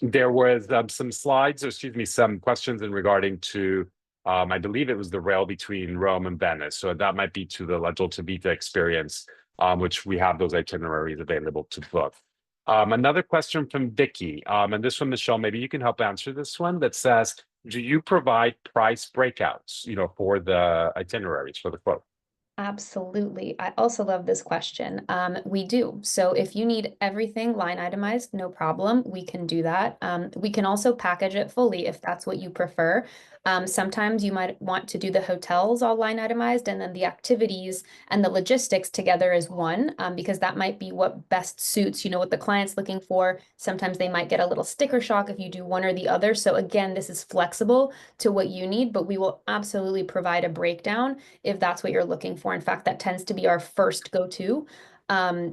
There was some slides, or excuse me, some questions in regarding to, I believe it was the rail between Rome and Venice. So that might be to the La Dolce Vita experience, which we have those itineraries available to book. Another question from Vicky, and this one, Michelle, maybe you can help answer this one, that says, do you provide price breakouts, you know, for the itineraries, for the quote? Absolutely. I also love this question. We do. So if you need everything line itemized, no problem. We can do that. We can also package it fully if that's what you prefer. Sometimes you might want to do the hotels all line itemized and then the activities and the logistics together as one, because that might be what best suits, you know, what the client's looking for. Sometimes they might get a little sticker shock if you do one or the other. So again, this is flexible to what you need, but we will absolutely provide a breakdown if that's what you're looking for. In fact, that tends to be our first go-to,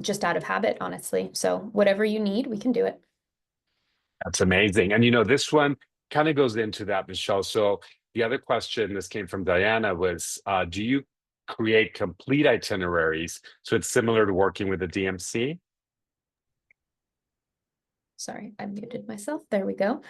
just out of habit, honestly. So whatever you need, we can do it. That's amazing. And, you know, this one kind of goes into that, Michelle. So the other question, this came from Diana, was, do you create complete itineraries? So it's similar to working with a DMC? Sorry, I muted myself. There we go.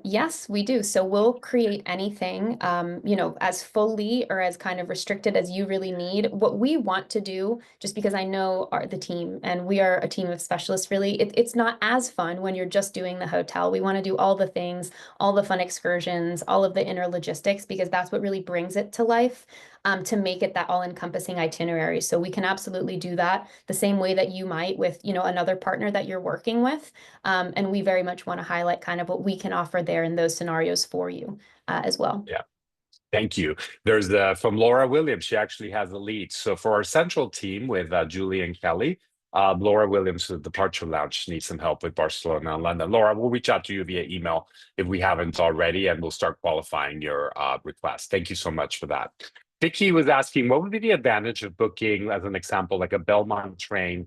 Yes, we do. So we'll create anything, you know, as fully or as kind of restricted as you really need. What we want to do, just because I know the team and we are a team of specialists, really, it's not as fun when you're just doing the hotel. We want to do all the things, all the fun excursions, all of the inner logistics, because that's what really brings it to life. To make it that all-encompassing itinerary. So we can absolutely do that the same way that you might with, you know, another partner that you're working with. And we very much want to highlight kind of what we can offer there in those scenarios for you as well. Yeah. Thank you. There's from Laura Williams. She actually has a lead. So for our central team with Julie and Kelly, Laura Williams, the Departure Lounge, needs some help with Barcelona and London. Laura, we'll reach out to you via email if we haven't already, and we'll start qualifying your request. Thank you so much for that. Vicky was asking, what would be the advantage of booking, as an example, like a Belmont train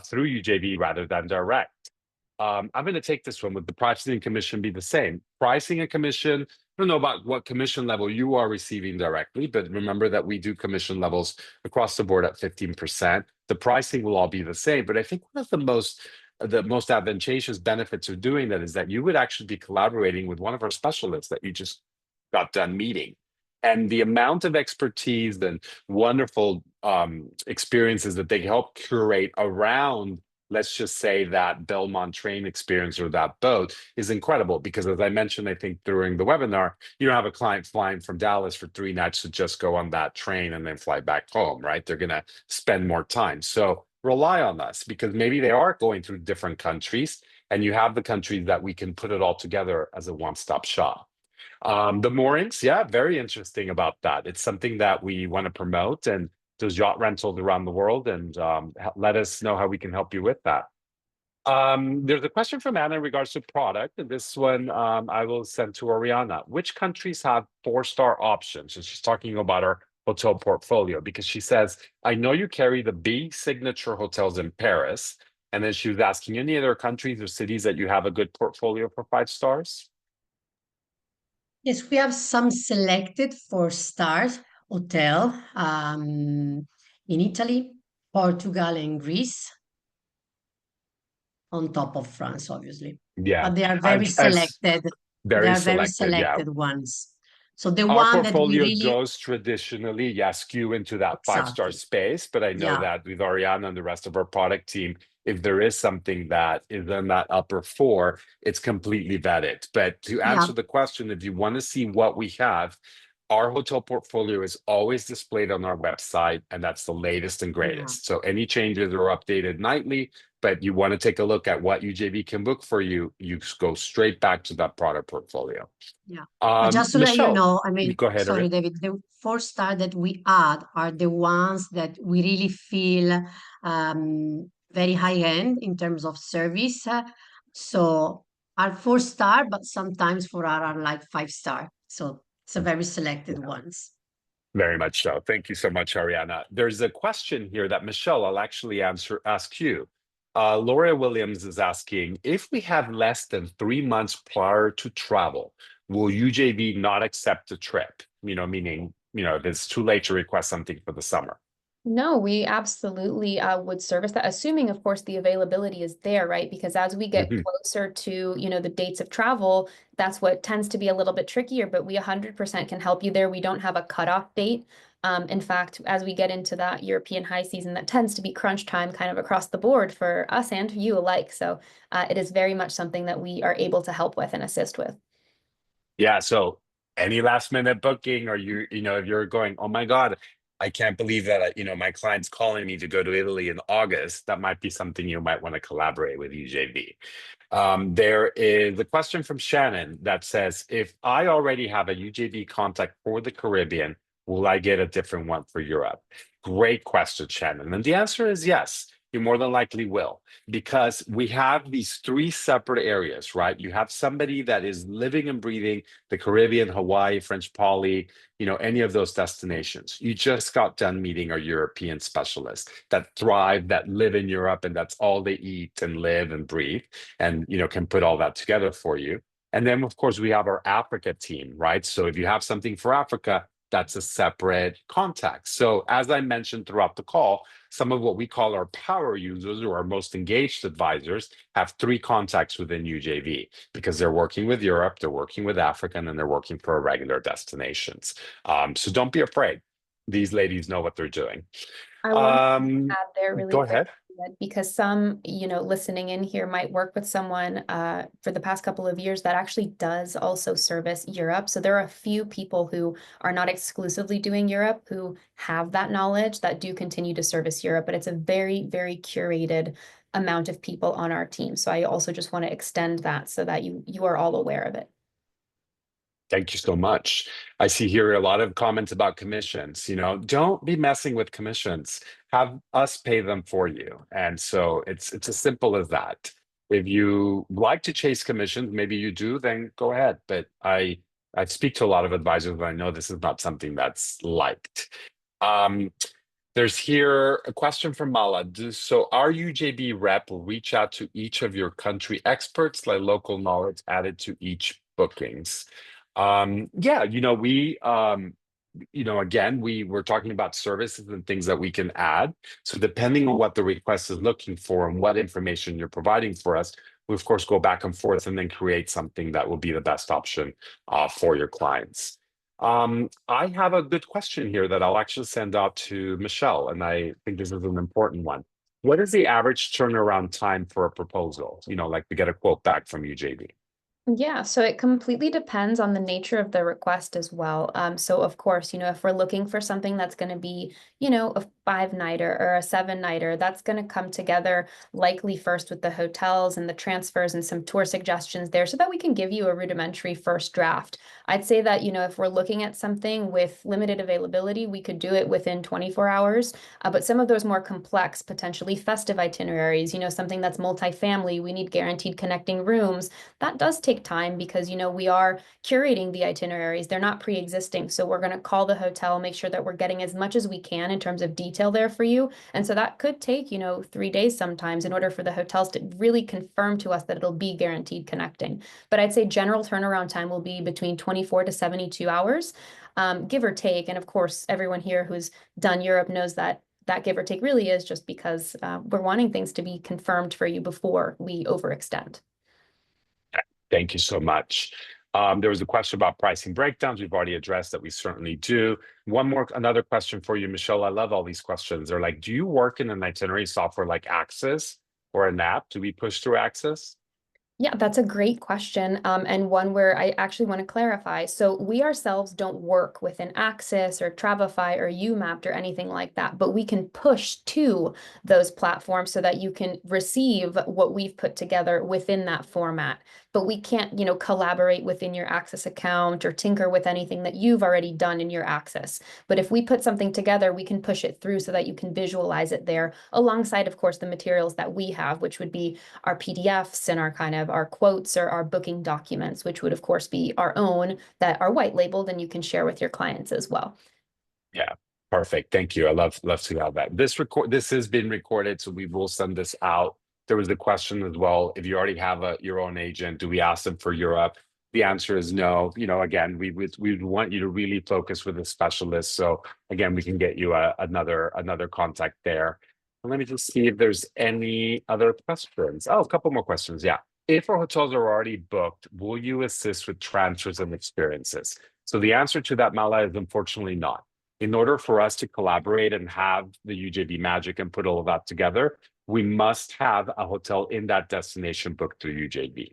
through UJV rather than direct? I'm going to take this one. Would the pricing and commission be the same? Pricing and commission, I don't know about what commission level you are receiving directly, but remember that we do commission levels across the board at 15%. The pricing will all be the same, but I think one of the most advantageous benefits of doing that is that you would actually be collaborating with one of our specialists that you just got done meeting. And the amount of expertise and wonderful experiences that they help curate around, let's just say, that Belmont train experience or that boat is incredible. Because as I mentioned, I think during the webinar, you don't have a client flying from Dallas for 3 nights to just go on that train and then fly back home, right? They're going to spend more time. So rely on us, because maybe they are going through different countries and you have the countries that we can put it all together as a one-stop shop. The moorings, yeah, very interesting about that. It's something that we want to promote, and those yacht rentals around the world, and let us know how we can help you with that. There's a question from Anna in regards to product, and this one I will send to Oriana. Which countries have 4-star options? And she's talking about our hotel portfolio, because she says, I know you carry the B signature hotels in Paris. And then she was asking, any other countries or cities that you have a good portfolio for 5 stars? Yes, we have some selected 4-star hotel in Italy, Portugal, and Greece, on top of France, obviously. Yeah, But they are very selected. Very They are very selected, yeah. selected ones. So the Our one that we portfolio really goes traditionally, skew into that five-star exactly, space, but I know yeah, that with Ariana and the rest of our product team, if there is something that is in that upper four, it's completely vetted. But to yeah, answer the question, if you want to see what we have, our hotel portfolio is always displayed on our website, and that's the latest and yeah, greatest. So any changes are updated nightly, but you want to take a look at what UJV can book for you, you just go straight back to that product portfolio. yeah. But just to let you Michelle, know, I mean, go ahead, sorry, Ariana. David, the 4-star that we add are the ones that we really feel very high end in terms of service. So are 4-star, but sometimes for are like 5-star. So it's a very selected ones. Very much so. Thank you so much, Ariana. There's a question here that Michelle, I'll actually ask you. Laura Williams is asking, if we have less than 3 months prior to travel, will UJV not accept a trip? Meaning, if it's too late to request something for the summer. No, we absolutely would service that, assuming, of course, the availability is there, right? Because as we get Mhm. closer to, the dates of travel, that's what tends to be a little bit trickier, but we 100% can help you there. We don't have a cutoff date. In fact, as we get into that European high season, that tends to be crunch time kind of across the board for us and you alike. So it is very much something that we are able to help with and assist with. Yeah, so any last minute booking, or if you're going, oh my God, I can't believe that, my client's calling me to go to Italy in August, that might be something you might want to collaborate with UJV. There is a question from Shannon that says, if I already have a UJV contact for the Caribbean, will I get a different one for Europe? Great question, Shannon. And the answer is yes, you more than likely will, because we have these 3 separate areas, right? You have somebody that is living and breathing the Caribbean, Hawaii, French Poly, any of those destinations. You just got done meeting our European specialists that thrive, that live in Europe, and that's all they eat and live and breathe, and can put all that together for you. And then, of course, we have our Africa team, right? So if you have something for Africa, that's a separate contact. So as I mentioned throughout the call, some of what we call our power users, or our most engaged advisors, have 3 contacts within UJV because they're working with Europe, they're working with Africa, and then they're working for our regular destinations. So don't be afraid. These ladies know what they're doing. I want to add there really Go quick, ahead. because some, listening in here might work with someone for the past couple of years that actually does also service Europe. So there are a few people who are not exclusively doing Europe who have that knowledge that do continue to service Europe, but it's a very, very curated amount of people on our team. So I also just want to extend that so that you are all aware of it. Thank you so much. I see here a lot of comments about commissions. Don't be messing with commissions. Have us pay them for you. And so it's as simple as that. If you like to chase commissions, maybe you do, then go ahead. But I speak to a lot of advisors, but I know this is not something that's liked. There's here a question from Mala. So our UJB rep will reach out to each of your country experts, like local knowledge added to each bookings. Yeah, again, we're talking about services and things that we can add. So depending on what the request is looking for and what information you're providing for us, we of course go back and forth and then create something that will be the best option for your clients. I have a good question here that I'll actually send out to Michelle, and I think this is an important one. What is the average turnaround time for a proposal? Like to get a quote back from UJV. Yeah, so it completely depends on the nature of the request as well. So of course, if we're looking for something that's going to be, a 5-nighter or a 7-nighter, that's going to come together likely first with the hotels and the transfers and some tour suggestions there so that we can give you a rudimentary first draft. I'd say that, if we're looking at something with limited availability, we could do it within 24 hours. But some of those more complex, potentially festive itineraries, something that's multifamily, we need guaranteed connecting rooms. That does take time because, we are curating the itineraries. They're not pre-existing. So we're going to call the hotel, make sure that we're getting as much as we can in terms of detail there for you. And so that could take, 3 days sometimes in order for the hotels to really confirm to us that it'll be guaranteed connecting. But I'd say general turnaround time will be between 24 to 72 hours, give or take. And of course, everyone here who's done Europe knows that give or take really is just because we're wanting things to be confirmed for you before we overextend. Thank you so much. There was a question about pricing breakdowns. We've already addressed that. We certainly do. Another question for you, Michelle. I love all these questions. They're like, do you work in an itinerary software like Access or an app? Do we push through Access? Yeah, that's a great question, and one where I actually want to clarify. So we ourselves don't work with an Axis or Travefy or UMapped or anything like that, but we can push to those platforms so that you can receive what we've put together within that format. But we can't, collaborate within your Axis account or tinker with anything that you've already done in your Axis. But if we put something together, we can push it through so that you can visualize it there alongside, of course, the materials that we have, which would be our PDFs and our kind of our quotes or our booking documents, which would of course be our own that are white labeled and you can share with your clients as well. Yeah, perfect. Thank you. I love to have that. This has been recorded, so we will send this out. There was a question as well. If you already have your own agent, do we ask them for Europe? The answer is no. Again, we want you to really focus with a specialist. So again, we can get you another contact there. And let me just see if there's any other questions. Oh, a couple more questions. Yeah. If our hotels are already booked, will you assist with transfers and experiences? So the answer to that, Mala, is unfortunately not. In order for us to collaborate and have the UJV magic and put all of that together, we must have a hotel in that destination booked through UJV.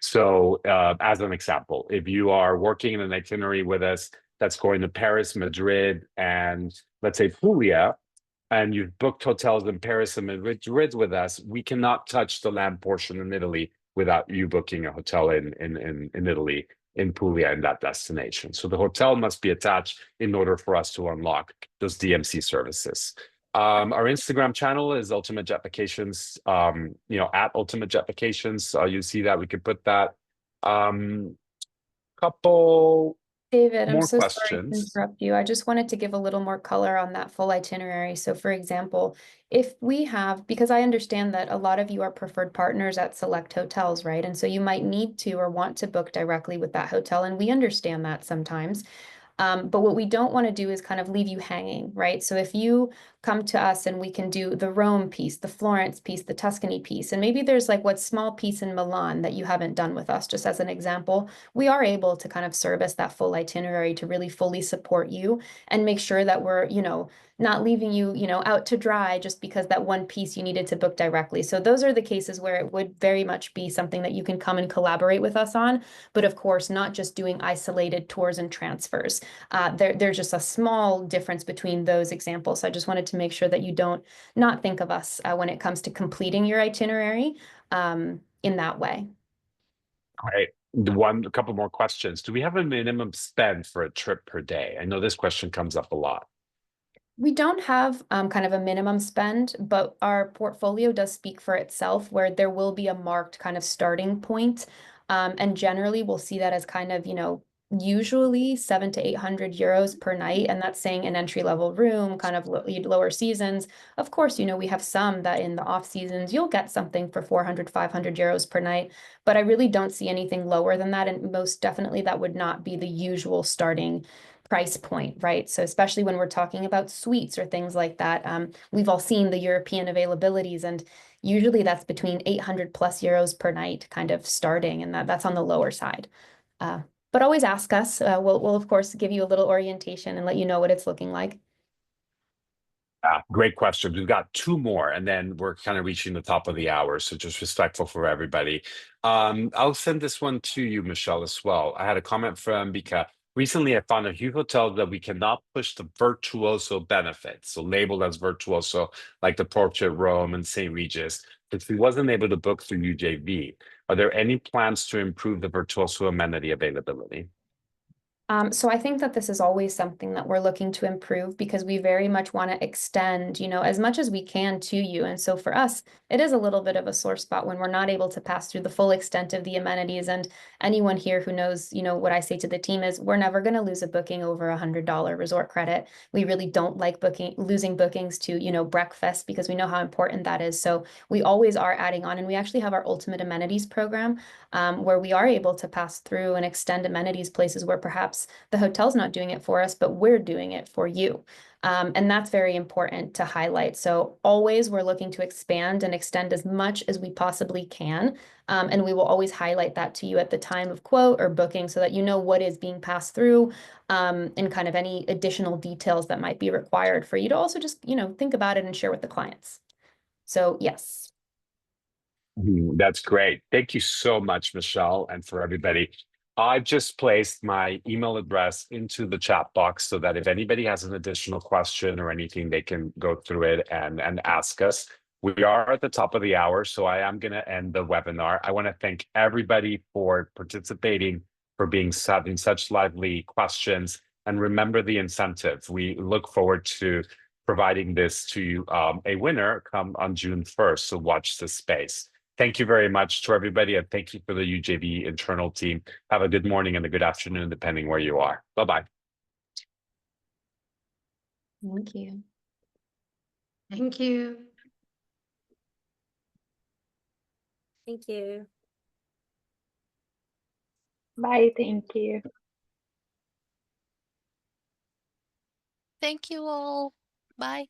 So as an example, if you are working in an itinerary with us that's going to Paris, Madrid, and let's say Puglia, and you've booked hotels in Paris and Madrid with us, we cannot touch the land portion in Italy without you booking a hotel in Italy, in Puglia, in that destination. So the hotel must be attached in order for us to unlock those DMC services. Our Instagram channel is Ultimate Jet Vacations, at Ultimate Jet Vacations. You see that we could put that. Couple David, I'm more so sorry to questions. interrupt you. I just wanted to give a little more color on that full itinerary. So for example, if we have, because I understand that a lot of you are preferred partners at select hotels, right? And so you might need to or want to book directly with that hotel, and we understand that sometimes. But what we don't want to do is kind of leave you hanging, right? So if you come to us and we can do the Rome piece, the Florence piece, the Tuscany piece, and maybe there's like what small piece in Milan that you haven't done with us, just as an example, we are able to kind of service that full itinerary to really fully support you and make sure that we're, not leaving you, out to dry just because that one piece you needed to book directly. So those are the cases where it would very much be something that you can come and collaborate with us on, but of course, not just doing isolated tours and transfers. There's just a small difference between those examples. So I just wanted to make sure that you don't not think of us when it comes to completing your itinerary in that way. All right. A couple more questions. Do we have a minimum spend for a trip per day? I know this question comes up a lot. We don't have kind of a minimum spend, but our portfolio does speak for itself, where there will be a marked kind of starting point. And generally, we'll see that as kind of, usually 700 to 800 euros per night. And that's saying an entry level room, kind of lower seasons. Of course, we have some that in the off seasons, you'll get something for 400, 500 euros per night. But I really don't see anything lower than that. And most definitely, that would not be the usual starting price point, right? So especially when we're talking about suites or things like that, we've all seen the European availabilities, and usually that's between 800 plus euros per night kind of starting, and that's on the lower side. But always ask us. We'll of course give you a little orientation and let you know what it's looking like. Great question. We've got two more, and then we're kind of reaching the top of the hour. So just respectful for everybody. I'll send this one to you, Michelle, as well. I had a comment from Bika. Recently, I found a few hotels that we cannot push the Virtuoso benefits, so labeled as Virtuoso, like the Porto Rome and St. Regis, but we wasn't able to book through UJV. Are there any plans to improve the Virtuoso amenity availability? So I think that this is always something that we're looking to improve because we very much want to extend, as much as we can to you. And so for us, it is a little bit of a sore spot when we're not able to pass through the full extent of the amenities. And anyone here who knows, what I say to the team is we're never going to lose a booking over $100 resort credit. We really don't like losing bookings to, breakfast, because we know how important that is. So we always are adding on, and we actually have our ultimate amenities program where we are able to pass through and extend amenities places where perhaps us. The hotel's not doing it for us, but we're doing it for you. And that's very important to highlight. So always we're looking to expand and extend as much as we possibly can. And we will always highlight that to you at the time of quote or booking so that you know what is being passed through, and kind of any additional details that might be required for you to also just, think about it and share with the clients. So yes. That's great. Thank you so much, Michelle, and for everybody. I've just placed my email address into the chat box so that if anybody has an additional question or anything, they can go through it and ask us. We are at the top of the hour, so I am going to end the webinar. I want to thank everybody for participating, for having such lively questions, and remember the incentive. We look forward to providing this to a winner come on June 1st, so watch this space. Thank you very much to everybody, and thank you for the UJV internal team. Have a good morning and a good afternoon, depending where you are. Bye-bye. Thank you. Thank you. Thank you. Bye, thank you. Thank you all. Bye.